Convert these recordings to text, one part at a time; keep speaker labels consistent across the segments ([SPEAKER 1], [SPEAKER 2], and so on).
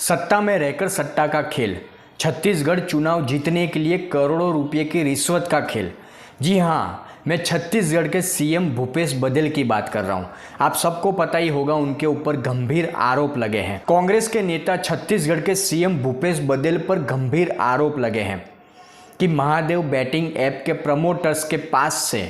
[SPEAKER 1] सत्ता में रहकर सट्टा का खेल, छत्तीसगढ़ चुनाव जीतने के लिए करोड़ों रुपए की रिश्वत का खेल। जी हाँ, मैं छत्तीसगढ़ के सीएम भूपेश बघेल की बात कर रहा हूँ। आप सबको पता ही होगा, उनके ऊपर गंभीर आरोप लगे हैं। कांग्रेस के नेता छत्तीसगढ़ के सीएम भूपेश बघेल पर गंभीर आरोप लगे हैं कि महादेव बैटिंग ऐप के प्रमोटर्स के पास से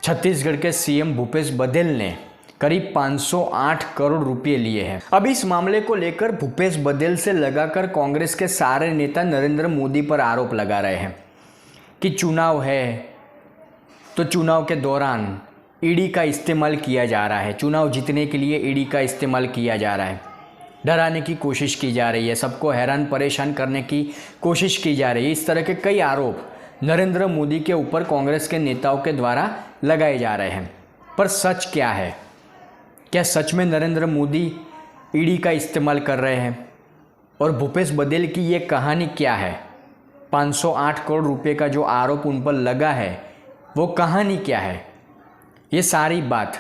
[SPEAKER 1] छत्तीसगढ़ के सीएम भूपेश बघेल ने करीब 508 करोड़ रुपए लिए हैं। अब इस मामले को लेकर भूपेश बघेल से लगाकर कांग्रेस के सारे नेता नरेंद्र मोदी पर आरोप लगा रहे हैं कि चुनाव है तो चुनाव के दौरान ईडी का इस्तेमाल किया जा रहा है, चुनाव जीतने के लिए ईडी का इस्तेमाल किया जा रहा है, डराने की कोशिश की जा रही है, सबको हैरान परेशान करने की कोशिश की जा रही है। इस तरह के कई आरोप नरेंद्र मोदी के ऊपर कांग्रेस के नेताओं के द्वारा लगाए जा रहे हैं। पर सच क्या है? क्या सच में नरेंद्र मोदी ईडी का इस्तेमाल कर रहे हैं? और भूपेश बघेल की ये कहानी क्या है? 508 करोड़ रुपए का जो आरोप उन पर लगा है, वो कहानी क्या है? ये सारी बात,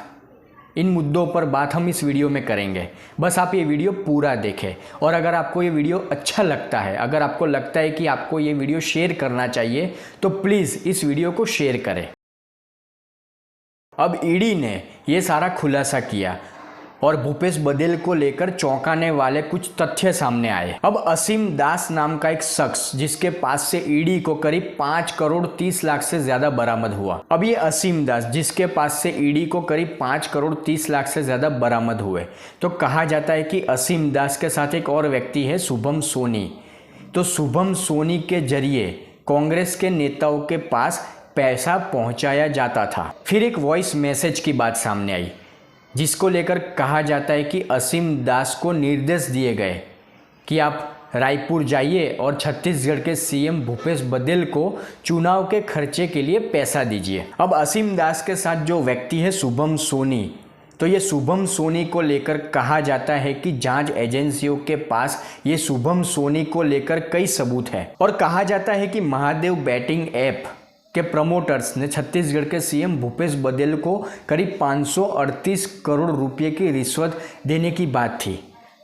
[SPEAKER 1] इन मुद्दों पर बात हम इस वीडियो में करेंगे। बस आप ये वीडियो पूरा देखें, और अगर आपको ये वीडियो अच्छा लगता है, अगर आपको लगता है कि आपको ये वीडियो शेयर करना चाहिए, तो प्लीज़ इस वीडियो को शेयर करें। अब ईडी ने ये सारा खुलासा किया और भूपेश बघेल को लेकर चौंकाने वाले कुछ तथ्य सामने आए। अब असीम दास नाम का एक शख्स, जिसके पास से ईडी को करीब 5 करोड़ 30 लाख से ज्यादा बरामद हुआ। अब ये असीम दास, जिसके पास से ईडी को करीब 5 करोड़ 30 लाख से ज्यादा बरामद हुए, तो कहा जाता है कि असीम दास के साथ एक और व्यक्ति है, शुभम सोनी। तो शुभम सोनी के जरिए कांग्रेस के नेताओं के पास पैसा पहुंचाया जाता था। फिर एक वॉइस मैसेज की बात सामने आई, जिसको लेकर कहा जाता है कि असीम दास को निर्देश दिए गए कि आप रायपुर जाइए और छत्तीसगढ़ के सीएम भूपेश बघेल को चुनाव के खर्चे के लिए पैसा दीजिए। अब असीम दास के साथ जो व्यक्ति है शुभम सोनी, तो ये शुभम सोनी को लेकर कहा जाता है कि जांच एजेंसियों के पास ये शुभम सोनी को लेकर कई सबूत है, और कहा जाता है कि महादेव बैटिंग ऐप के प्रमोटर्स ने छत्तीसगढ़ के सीएम भूपेश बघेल को करीब 538 करोड़ रुपए की रिश्वत देने की बात थी,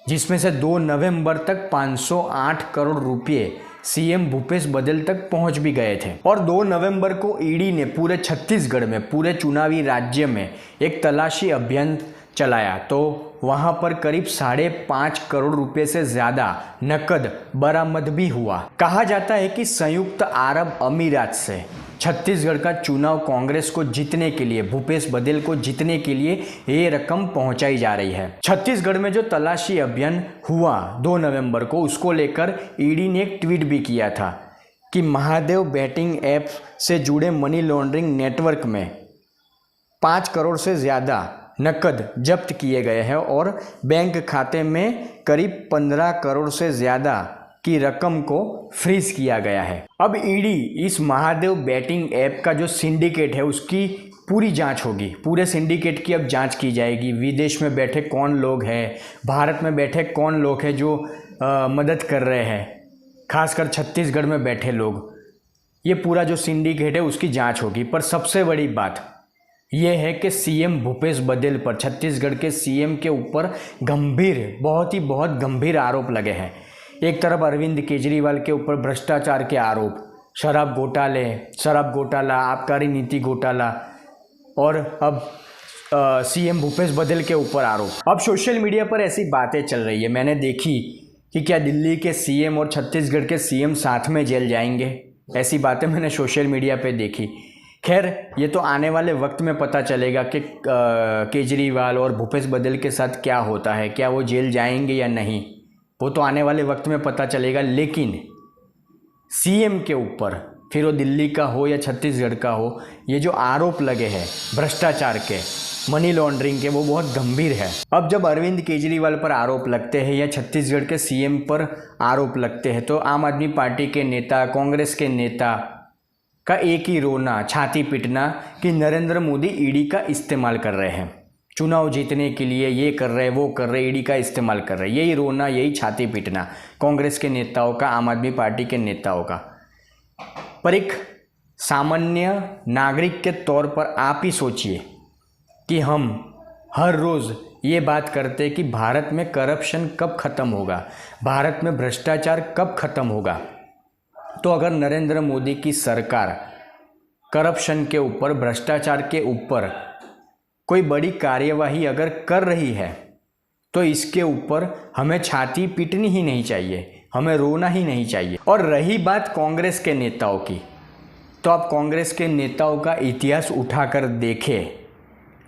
[SPEAKER 1] जिसमें से 2 नवंबर तक 508 करोड़ रुपए सीएम भूपेश बघेल तक पहुंच भी गए थे। और 2 नवंबर को ईडी ने पूरे छत्तीसगढ़ में, पूरे चुनावी राज्य में एक तलाशी अभियान चलाया, तो वहां पर करीब 5.5 करोड़ रुपए से ज्यादा नकद बरामद भी हुआ। कहा जाता है कि संयुक्त अरब अमीरात से छत्तीसगढ़ का चुनाव कांग्रेस को जीतने के लिए, भूपेश बघेल को जीतने के लिए ये रकम पहुंचाई जा रही है। छत्तीसगढ़ में जो तलाशी अभियान हुआ 2 नवंबर को, उसको लेकर ईडी ने एक ट्वीट भी किया था कि महादेव बैटिंग ऐप से जुड़े मनी लॉन्ड्रिंग नेटवर्क में 5 करोड़ से ज़्यादा नकद जब्त किए गए हैं और बैंक खाते में करीब 15 करोड़ से ज़्यादा की रकम को फ्रीज किया गया है। अब ईडी इस महादेव बैटिंग ऐप का जो सिंडिकेट है, उसकी पूरी जांच होगी। पूरे सिंडिकेट की अब जांच की जाएगी। विदेश में बैठे कौन लोग हैं, भारत में बैठे कौन लोग हैं जो मदद कर रहे हैं, खासकर छत्तीसगढ़ में बैठे लोग। ये पूरा जो सिंडिकेट है उसकी जांच होगी। पर सबसे बड़ी बात यह है कि सीएम भूपेश बघेल पर, छत्तीसगढ़ के सीएम के ऊपर गंभीर, बहुत गंभीर आरोप लगे हैं। एक तरफ अरविंद केजरीवाल के ऊपर भ्रष्टाचार के आरोप, शराब घोटाला, आबकारी नीति घोटाला, और अब सीएम भूपेश बघेल के ऊपर आरोप। अब सोशल मीडिया पर ऐसी बातें चल रही है, मैंने देखी कि क्या दिल्ली के सीएम और छत्तीसगढ़ के सीएम साथ में जेल जाएंगे। ऐसी बातें मैंने सोशल मीडिया पे देखी। खैर, ये तो आने वाले वक्त में पता चलेगा कि केजरीवाल और भूपेश बघेल के साथ क्या होता है, क्या वो जेल जाएंगे या नहीं, वो तो आने वाले वक्त में पता चलेगा। लेकिन सीएम के ऊपर, फिर वो दिल्ली का हो या छत्तीसगढ़ का हो, ये जो आरोप लगे हैं भ्रष्टाचार के, मनी लॉन्ड्रिंग के, वो बहुत गंभीर है। अब जब अरविंद केजरीवाल पर आरोप लगते हैं या छत्तीसगढ़ के सीएम पर आरोप लगते हैं, तो आम आदमी पार्टी के नेता, कांग्रेस के नेता का एक ही रोना, छाती पीटना कि नरेंद्र मोदी ईडी का इस्तेमाल कर रहे हैं, चुनाव जीतने के लिए ये कर रहे, वो कर रहे, ईडी का इस्तेमाल कर रहे। यही रोना, यही छाती पीटना कांग्रेस के नेताओं का, आम आदमी पार्टी के नेताओं का। पर एक सामान्य नागरिक के तौर पर आप ही सोचिए कि हम हर रोज़ ये बात करते कि भारत में करप्शन कब ख़त्म होगा, भारत में भ्रष्टाचार कब ख़त्म होगा। तो अगर नरेंद्र मोदी की सरकार करप्शन के ऊपर, भ्रष्टाचार के ऊपर कोई बड़ी कार्यवाही अगर कर रही है तो इसके ऊपर हमें छाती पीटनी ही नहीं चाहिए, हमें रोना ही नहीं चाहिए। और रही बात कांग्रेस के नेताओं की, तो आप कांग्रेस के नेताओं का इतिहास उठाकर देखें।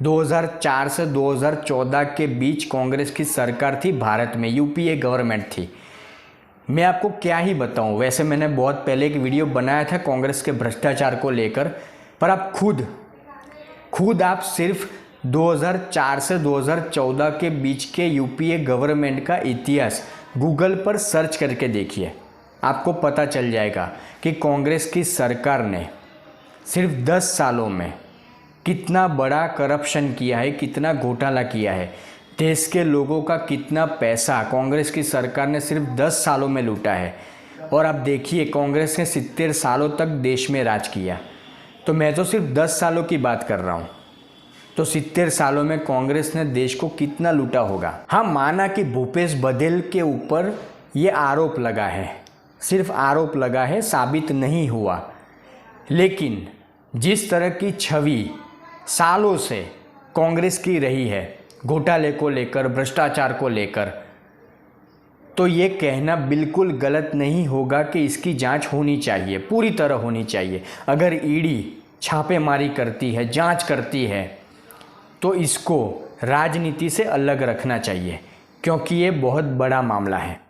[SPEAKER 1] 2004 से 2014 के बीच कांग्रेस की सरकार थी भारत में, यूपीए गवर्नमेंट थी। मैं आपको क्या ही बताऊं, वैसे मैंने बहुत पहले एक वीडियो बनाया था कांग्रेस के भ्रष्टाचार को लेकर, पर आप खुद आप सिर्फ 2004 से 2014 के बीच के यूपीए गवर्नमेंट का इतिहास गूगल पर सर्च करके देखिए, आपको पता चल जाएगा कि कांग्रेस की सरकार ने सिर्फ 10 सालों में कितना बड़ा करप्शन किया है, कितना घोटाला किया है। देश के लोगों का कितना पैसा कांग्रेस की सरकार ने सिर्फ 10 सालों में लूटा है। और आप देखिए कांग्रेस ने 70 सालों तक देश में राज किया, तो मैं तो सिर्फ 10 सालों की बात कर रहा हूँ। तो 70 सालों में कांग्रेस ने देश को कितना लूटा होगा। हाँ, माना कि भूपेश बघेल के ऊपर ये आरोप लगा है, सिर्फ आरोप लगा है, साबित नहीं हुआ, लेकिन जिस तरह की छवि सालों से कांग्रेस की रही है घोटाले को लेकर, भ्रष्टाचार को लेकर, तो ये कहना बिल्कुल गलत नहीं होगा कि इसकी जांच होनी चाहिए, पूरी तरह होनी चाहिए। अगर ईडी छापेमारी करती है, जांच करती है, तो इसको राजनीति से अलग रखना चाहिए, क्योंकि ये बहुत बड़ा मामला है।